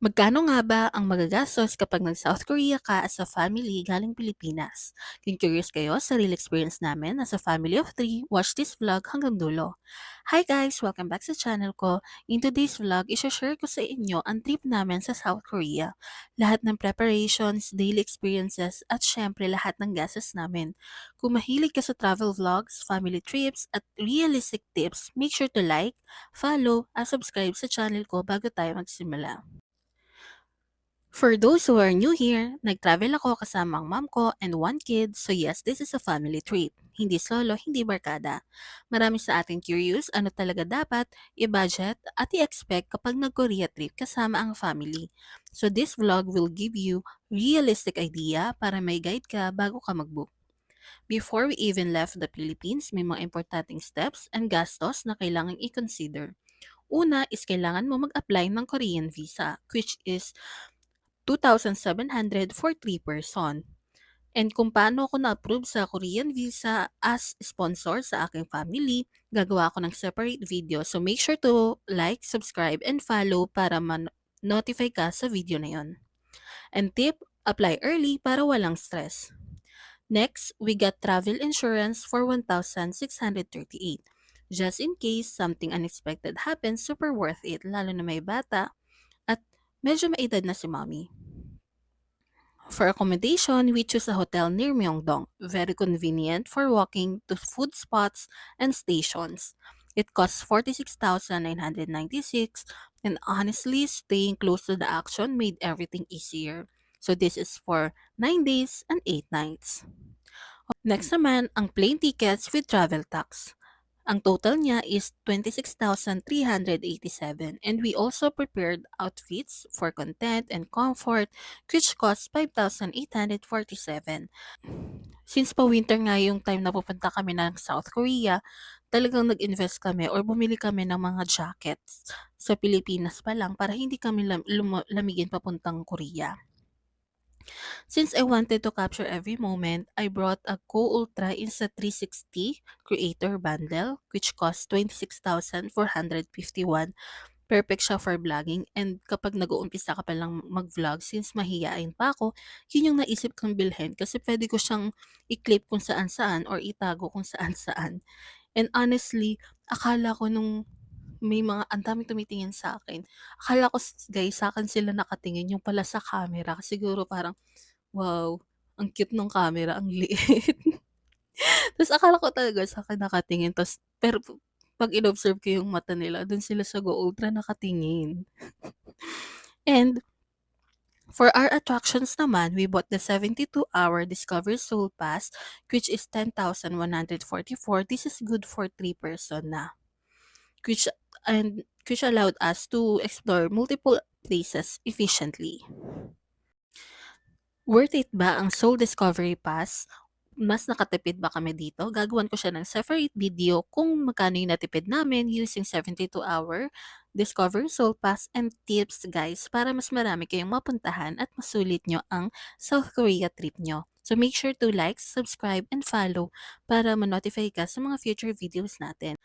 Magkano nga ba ang magagastos kapag nag-South Korea ka as a family galing Pilipinas? Kung curious kayo sa real experience namin as a family of three, watch this vlog hanggang dulo. Hi guys! Welcome back sa channel ko. In today's vlog, isha-share ko sa inyo ang trip namin sa South Korea. Lahat ng preparations, daily experiences, at syempre lahat ng gastos namin. Kung mahilig ka sa travel vlogs, family trips, at realistic tips, make sure to like, follow, at subscribe sa channel ko bago tayo magsimula. For those who are new here, nag-travel ako kasama ang mom ko and one kid, so yes, this is a family trip. Hindi solo, hindi barkada. Marami sa atin curious ano talaga dapat i-budget at i-expect kapag nag-Korea trip kasama ang family. So this vlog will give you realistic idea para may guide ka bago ka mag-book. Before we even left the Philippines, may mga importanteng steps and gastos na kailangang i-consider. Una is kailangan mo mag-apply ng Korean visa, which is 2,700 for 3 person. And kung paano ako na-approve sa Korean visa as sponsor sa aking family, gagawa ako ng separate video. So make sure to like, subscribe, and follow para notify ka sa video na yon. And tip, apply early para walang stress. Next, we got travel insurance for 1,638. Just in case something unexpected happens, super worth it, lalo na may bata at medyo maedad na si mommy. For accommodation, we choose a hotel near Myeongdong, very convenient for walking to food spots and stations. It costs 46,996 and honestly, staying close to the action made everything easier. So this is for 9 days and 8 nights. Next naman, ang plane tickets with travel tax. Ang total niya is 26,387 and we also prepared outfits for content and comfort which cost 5,847. Since pa winter nga yung time na pupunta kami ng South Korea, talagang nag-invest kami or bumili kami ng mga jackets sa Pilipinas pa lang para hindi kami lamigin papuntang Korea. Since I wanted to capture every moment, I brought a Go Ultra Insta360 Creator Bundle which cost 26,451. Perfect siya for vlogging and kapag nag-uumpisa ka pa lang mag-vlog since mahiyain pa ako, yun yung naisip kong bilhin kasi pwede ko siyang i-clip kung saan-saan or itago kung saan-saan. And honestly, akala ko nung may mga ang daming tumitingin sa akin. Akala ko guys sa akin sila nakatingin yung pala sa camera kasi siguro parang wow, ang cute nung camera, ang liit. Tapos akala ko talaga sa'kin nakatingin pero 'pag inobserve ko yung mata nila dun sila sa Go Ultra nakatingin. And for our attractions naman, we bought the 72-hour Discover Soul Pass which is 10,144. This is good for 3 person na. Which which allowed us to explore multiple places efficiently. Worth it ba ang Soul Discovery Pass? Mas nakatipid ba kami dito? Gagawan ko siya ng separate video kung magkano yung natipid namin using 72-hour Discover Soul Pass and tips guys para mas marami kayong mapuntahan at masulit nyo ang South Korea trip nyo. So make sure to like, subscribe, and follow para ma-notify ka sa mga future videos natin.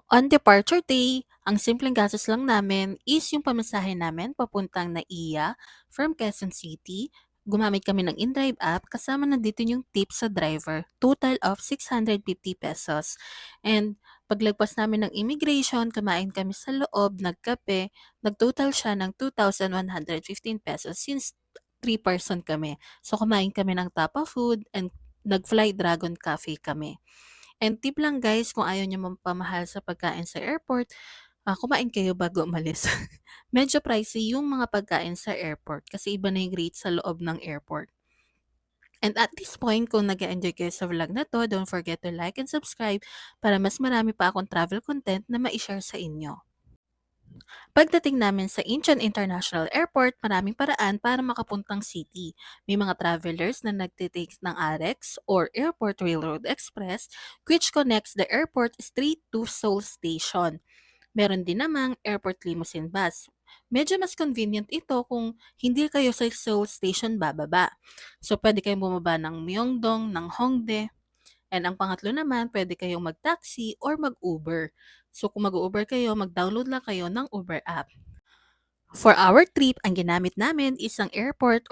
On departure day, ang simpleng gastos lang namin is yung pamasahe namin papuntang NAIA from Quezon City. Gumamit kami ng InDrive app kasama na dito yung tip sa driver, total of 650 pesos. And paglagpas namin ng immigration, kumain kami sa loob, nagkape, nagtotal siya ng 2,115 pesos since 3 person kami. So kumain kami ng Tapa Food and nag-Fly Dragon Cafe kami. And tip lang guys, kung ayaw niyo mampamahal sa pagkain sa airport, kumain kayo bago umalis. Medyo pricey yung mga pagkain sa airport kasi iba na yung rate sa loob ng airport. And at this point, kung nag-enjoy kayo sa vlog na to, don't forget to like and subscribe para mas marami pa akong travel content na ma-share sa inyo. Pagdating namin sa Incheon International Airport, maraming paraan para makapuntang city. May mga travelers na nagtitake ng AREX or Airport Railroad Express which connects the airport straight to Seoul Station. Meron din namang airport limousine bus. Medyo mas convenient ito kung hindi kayo sa Seoul Station bababa. So pwede kayong bumaba ng Myeongdong, ng Hongdae, and ang pangatlo naman, pwede kayong mag-taxi or mag-Uber. So kung mag-Uber kayo, mag-download lang kayo ng Uber app. For our trip, ang ginamit namin is ang airport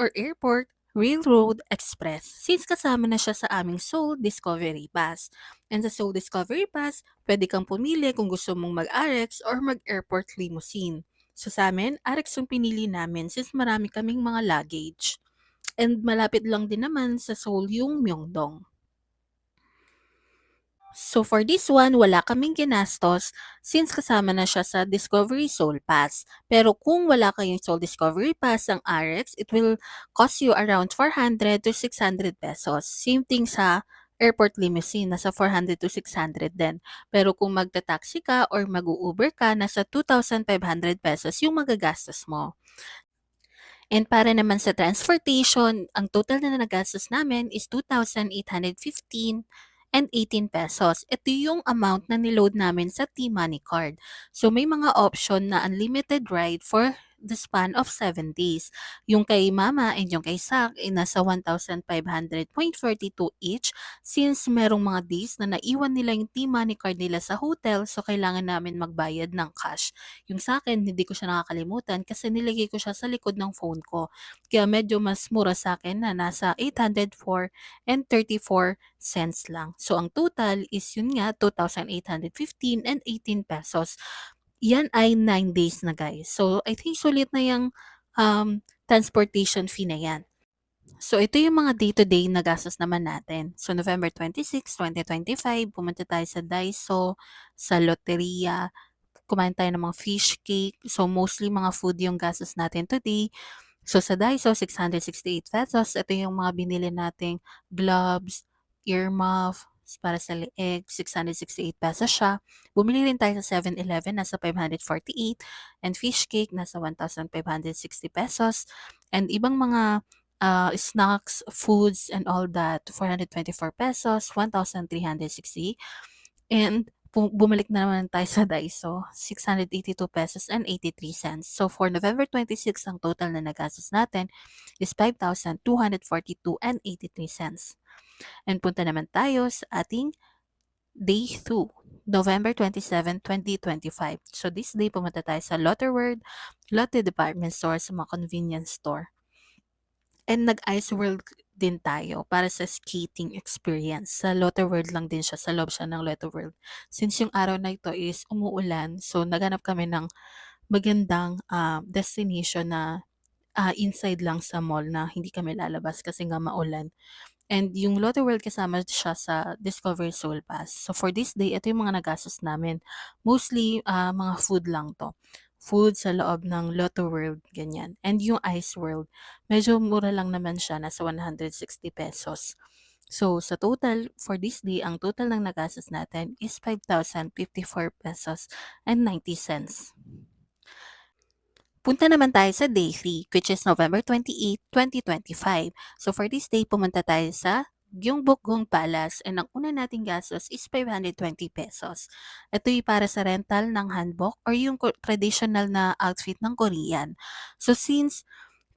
Railroad Express since kasama na siya sa aming Seoul Discovery Pass. And sa Seoul Discovery Pass, pwede kang pumili kung gusto mong mag-RX or mag-airport limousine. So sa amin, RX yung pinili namin since marami kaming mga luggage. And malapit lang din naman sa Seoul yung Myeongdong. So for this one, wala kaming ginastos since kasama na siya sa Discovery Soul Pass. Pero kung wala kayong Soul Discovery Pass ang RX, it will cost you around 400 to 600 pesos. Same thing sa airport limousine, nasa 400 to 600 din. Pero kung magta-taxi ka or mag-Uber ka, nasa 2,500 pesos yung magagastos mo. And para naman sa transportation, ang total na nagastos namin is 2,815 and 18 pesos. Ito yung amount na niload namin sa T-Money card. So may mga option na unlimited ride for the span of 7 days. Yung kay Mama and yung kay Sak ay nasa 1,500.42 each since merong mga days na naiwan nila yung T-Money card nila sa hotel so kailangan namin magbayad ng cash. Yung sa akin, hindi ko siya nakakalimutan kasi nilagay ko siya sa likod ng phone ko. Kaya medyo mas mura sa akin na nasa 804 and 34 cents lang. So ang total is yun nga 2,815 and 18 pesos. Yan ay 9 days na guys. So I think sulit na yung transportation fee na yan. So ito yung mga day-to-day na gastos naman natin. So November 26, 2025, pumunta tayo sa Daiso, sa Loteria, kumain tayo ng mga fish cake. So, mostly mga food yung gastos natin today. So, sa Daiso, 668 pesos. Ito yung mga binili nating gloves, earmuff, para sa leeg, 668 pesos siya. Bumili rin tayo sa 7-Eleven, nasa 548. And fish cake, nasa 1,560 pesos. And ibang mga snacks, foods, and all that, 424 pesos, 1,360. And bumalik na naman tayo sa Daiso, 682 pesos and 83 cents. So for November 26, ang total na nagastos natin is 5,242 and 83 cents. And punta naman tayo sa ating day 2, November 27, 2025. So this day, pumunta tayo sa Lotte World, Lotte Department Store, sa mga convenience store. And nag-Ice World din tayo para sa skating experience. Sa Lotte World lang din siya, sa loob siya ng Lotte World. Since yung araw na ito is umuulan, so naghanap kami ng magandang destination na inside lang sa mall na hindi kami lalabas kasi nga maulan. And yung Lotte World kasama siya sa Discover Soul Pass. So for this day, ito yung mga nagastos namin. Mostly mga food lang to. Food sa loob ng Lotte World, ganyan. And yung Ice World, medyo mura lang naman siya, nasa 160 pesos. So sa total, for this day, ang total ng nagastos natin is 5,054 pesos and 90 cents. Punta naman tayo sa day 3, which is November 28, 2025. So for this day, pumunta tayo sa Gyeongbokgung Palace and ang una nating gastos is 520 pesos. Ito yung para sa rental ng hanbok or yung traditional na outfit ng Korean. So since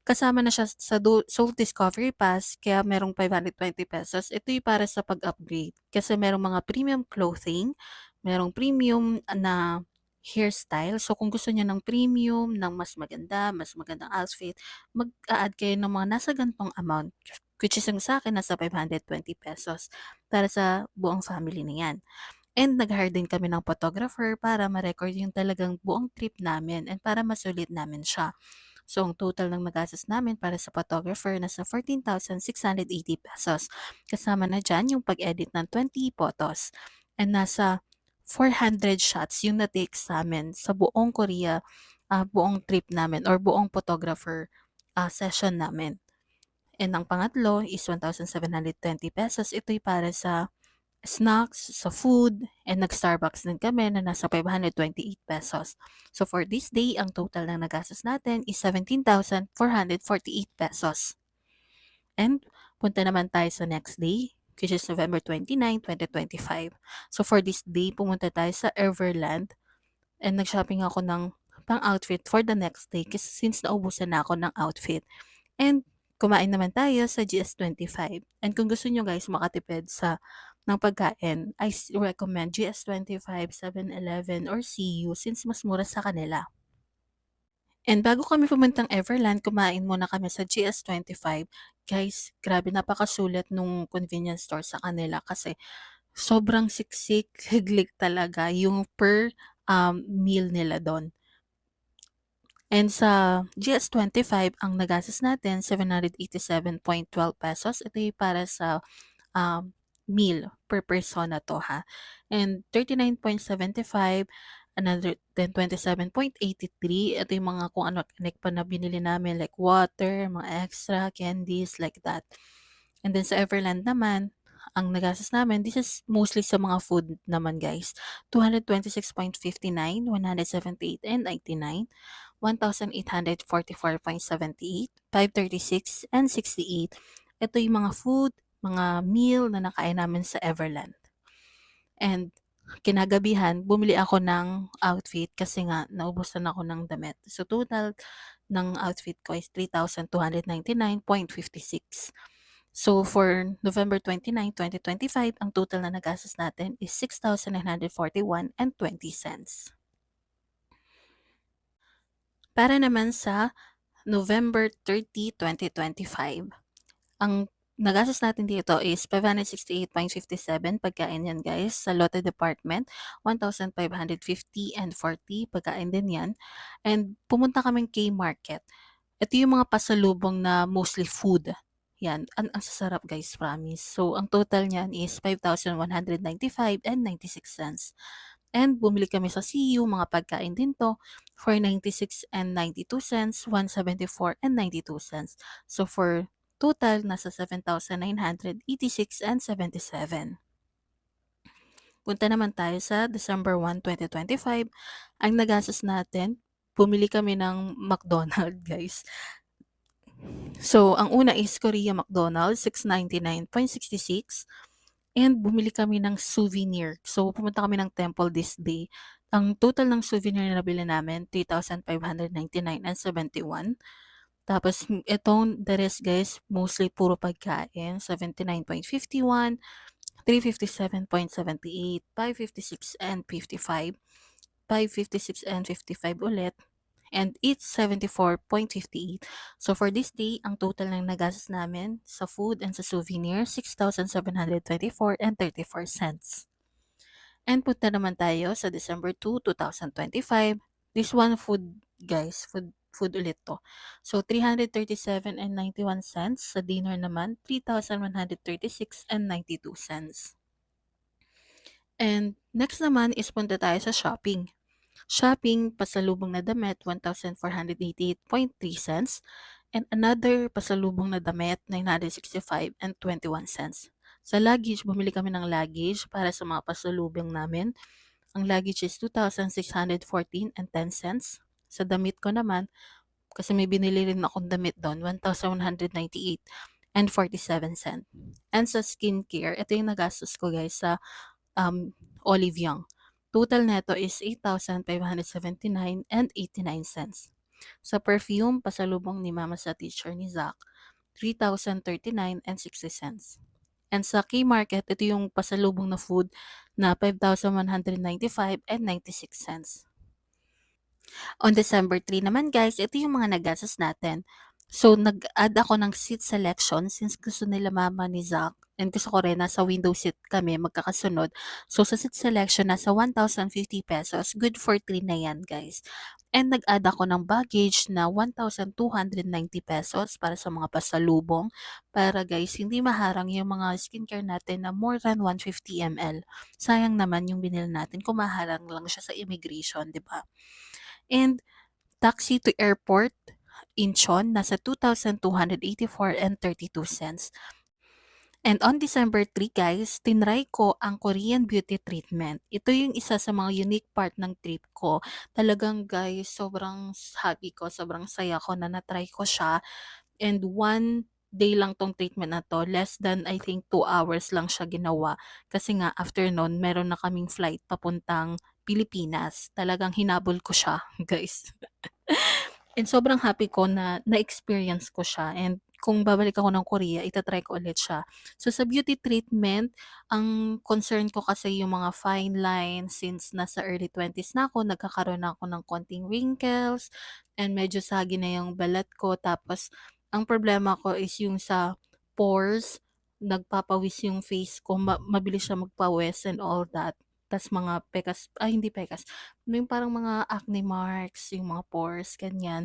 kasama na siya sa Soul Discovery Pass kaya merong 520 pesos. Ito yung para sa pag-upgrade kasi merong mga premium clothing, merong premium na hairstyle. So kung gusto niyo ng premium, ng mas magandang outfit, mag-a-add kayo ng mga nasa ganitong amount, which is yung sa akin nasa 520 pesos para sa buong family na yan. And nag-hire din kami ng photographer para ma-record yung talagang buong trip namin and para masulit namin siya. So, ang total ng nagastos namin para sa photographer nasa 14,680 pesos. Kasama na dyan yung pag-edit ng 20 photos. And nasa 400 shots yung na-take sa amin sa buong Korea, buong trip namin or buong photographer session namin. And ang pangatlo is 1,720 pesos. Ito'y para sa snacks, sa food, and nag-Starbucks din kami na nasa 528 pesos. So for this day, ang total na nagastos natin is 17,448 pesos. And punta naman tayo sa next day, which is November 29, 2025. So for this day, pumunta tayo sa Everland and nag-shopping ako ng pang-outfit for the next day kasi since naubusan na ako ng outfit. And kumain naman tayo sa GS25. And kung gusto nyo guys makatipid sa ng pagkain, I recommend GS25, 7-Eleven, or CU since mas mura sa kanila. And bago kami pumuntang Everland, kumain muna kami sa GS25. Guys, grabe napakasulit nung convenience store sa kanila kasi sobrang siksik, higlik talaga yung per meal nila do'n. And sa GS25 ang nagastos natin ₱787.12. Ito yung para sa meal per person na 'to ha. And 39.75, another then 27.83, ito yung mga kung ano-ano pa na binili namin like water, mga extra, candies, like that. And then sa Everland naman, ang nagastos namin, this is mostly sa mga food naman guys, 226.59, 178 and 99, 1,844.78, 536 and 68. Ito yung mga food, mga meal na nakain namin sa Everland. And kinagabihan, bumili ako ng outfit kasi nga naubusan ako ng damit. So total ng outfit ko is 3,299.56. So for November 29, 2025, ang total na nagastos natin is 6,941 and 20 cents. Para naman sa November 30, 2025, ang nagastos natin dito is 568.57 pagkain yan guys. Sa Lotte Department, 1,550 and 40 pagkain din yan. And pumunta kaming K-Market. Ito yung mga pasalubong na mostly food. Yan, ang sasarap guys, promise. So, ang total niyan is 5,195 and 96 cents. And bumili kami sa CU, mga pagkain din to, for 96 and 92 cents, 174 and 92 cents. So, for total, nasa 7,986 and 77. Punta naman tayo sa December 1, 2025. Ang nagastos natin, bumili kami ng McDonald's, guys. So, ang una is Korea McDonald's, 699.66. And bumili kami ng souvenir. So, pumunta kami ng temple this day. Ang total ng souvenir na nabili namin, 3,599 and 71. Tapos, itong the rest guys, mostly puro pagkain, 79.51, 357.78, 556 and 55, 556 and 55 ulit, and it's 74.58. So for this day, ang total ng nagastos namin sa food and sa souvenir, 6,724 and 34 cents. And punta naman tayo sa December 2, 2025. This one food guys, food ulit to. So 337 and 91 cents. Sa dinner naman, 3,136 and 92 cents. And next naman is punta tayo sa shopping. Shopping, pasalubong na damit, 1,488.3 cents. And another pasalubong na damit, 965 and 21 cents. Sa luggage, bumili kami ng luggage para sa mga pasalubong namin. Ang luggage is 2,614 and 10 cents. Sa damit ko naman, kasi may binili rin akong damit doon, 1,198 and 47 cents. And sa skincare, ito yung nagastos ko guys sa Olive Young. Total neto is 8,579 and 89 cents. Sa perfume, pasalubong ni mama sa teacher ni Zach, 3,039 and 60 cents. And sa K-Market, ito yung pasalubong na food na 5,195 and 96 cents. On December 3 naman guys, ito yung mga nagastos natin. So, nag-add ako ng seat selection since gusto nila mama ni Zach and gusto ko rin nasa window seat kami magkakasunod. So, sa seat selection, nasa 1,050 pesos. Good for 3 na yan guys. And nag-add ako ng baggage na 1,290 pesos para sa mga pasalubong. Para guys, hindi maharang yung mga skincare natin na more than 150 ml. Sayang naman yung binili natin kung maharang lang siya sa immigration, di ba? And taxi to airport, Incheon, nasa 2,284 and 32 cents. And on December 3 guys, tinry ko ang Korean beauty treatment. Ito yung isa sa mga unique part ng trip ko. Talagang guys, sobrang happy ko, sobrang saya ko na natry ko siya. And one day lang tong treatment na to, less than I think 2 hours lang siya ginawa. Kasi nga after nun, meron na kaming flight papuntang Pilipinas. Talagang hinabol ko siya, guys. And sobrang happy ko na na-experience ko siya and kung babalik ako ng Korea ita-try ko ulit siya. So sa beauty treatment, ang concern ko kasi yung mga fine lines since nasa early 20s na ako, nagkakaroon na ako ng konting wrinkles and medyo saggy na yung balat ko. Tapos ang problema ko is yung sa pores, nagpapawis yung face ko, mabilis siya magpawis and all that. Tas mga pekas, ay hindi pekas, yung parang mga acne marks, yung mga pores, ganyan.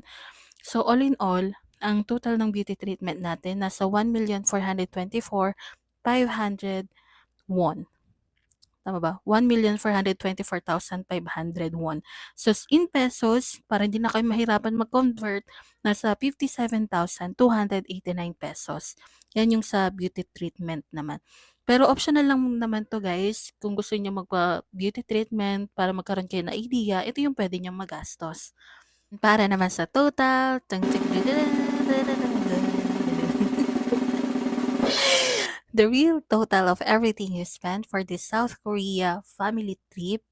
So all in all, ang total ng beauty treatment natin nasa 1,424,500 won. Tama ba? 1,424,500 won. So in pesos, para hindi na kayo mahirapan mag-convert, nasa 57,289 pesos. Yan yung sa beauty treatment naman. Pero optional lang naman to guys. Kung gusto niyo magpa-beauty treatment para magkaroon kayo ng idea, ito yung pwede niyong magastos. Para naman sa total, the real total of everything you spent for this South Korea family trip,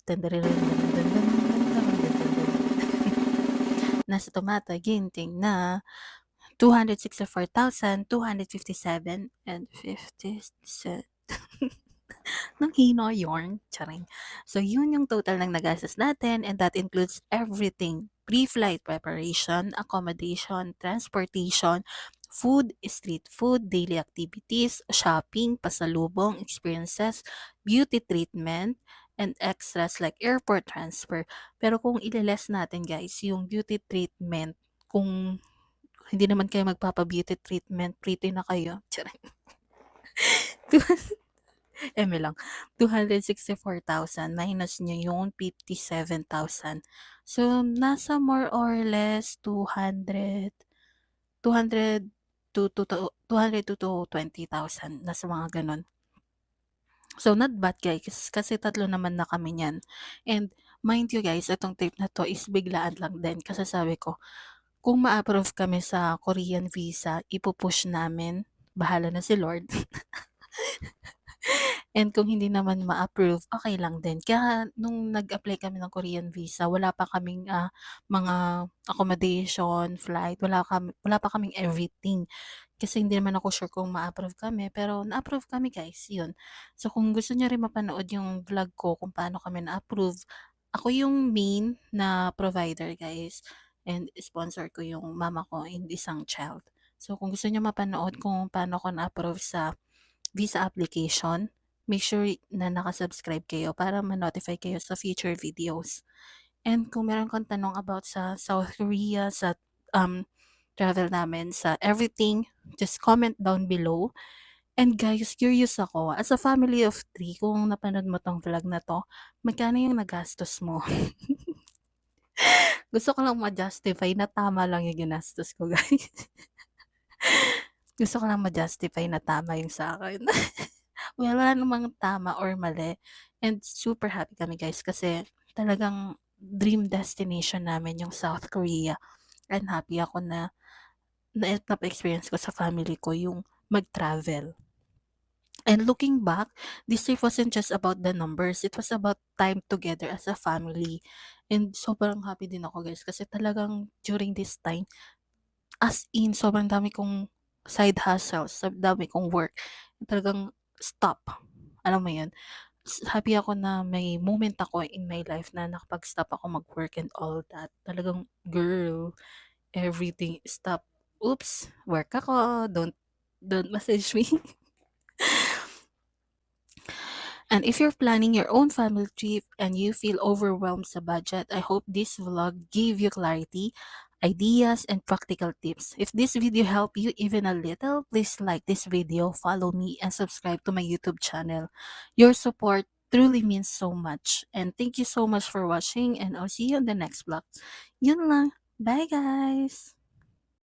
nasa tumata ginting na 264,257 and 50 cents. Nang hino yarn, charing. So, yun yung total ng nagastos natin and that includes everything. Pre-flight preparation, accommodation, transportation, food, street food, daily activities, shopping, pasalubong, experiences, beauty treatment, and extras like airport transfer. Pero kung ileless natin guys, yung beauty treatment, kung hindi naman kayo magpapa-beauty treatment, pretty na kayo. Charing. Eme lang, 264,000 minus nyo yung 57,000. So, nasa more or less 200 to 20,000, nasa mga gano'n. So, not bad guys, kasi tatlo naman na kami niyan. And mind you guys, itong trip na 'to is biglaan lang din kasi sabi ko, kung ma-approve kami sa Korean visa, ipu-push namin, bahala na si Lord. And kung hindi naman ma-approve, okey lang din. Kaya nung nag-apply kami ng Korean visa, wala pa kaming, mga accommodation, flight, wala pa kaming everything. Kasi hindi naman ako sure kung ma-approve kami, pero na-approve kami guys, yun. So kung gusto niyo rin mapanood yung vlog ko kung paano kami na-approve, ako yung main na provider guys, and sponsor ko yung mama ko and isang child. So kung gusto niyo mapanood kung paano ako na-approve sa visa application, make sure na naka-subscribe kayo para ma-notify kayo sa future videos. And kung meron kang tanong about sa South Korea, sa travel namin, sa everything, just comment down below. And guys, curious ako, as a family of 3, kung napanood mo tong vlog na 'to, magkano yung nagastos mo? Gusto ko lang ma-justify na tama lang yung ginastos ko, guys. Gusto ko lang ma-justify na tama yung sa'kin. Well, wala namang tama or mali and super happy kami guys kasi talagang dream destination namin yung South Korea and happy ako na napa-experience ko sa family ko yung mag-travel. And looking back, this trip wasn't just about the numbers, it was about time together as a family. And sobrang happy din ako guys kasi talagang during this time, as in sobrang dami kong side hustles, dami kong work. Talagang stop. Alam mo yun? Happy ako na may moment ako in my life na nakapag-stop ako mag-work and all that. Talagang, girl, everything stop. Oops, work ako. Don't message me. And if you're planning your own family trip and you feel overwhelmed sa budget, I hope this vlog gave you clarity, ideas, and practical tips. If this video helped you even a little, please like this video, follow me, and subscribe to my YouTube channel. Your support truly means so much. And thank you so much for watching and I'll see you in the next vlog. Yun lang. Bye guys!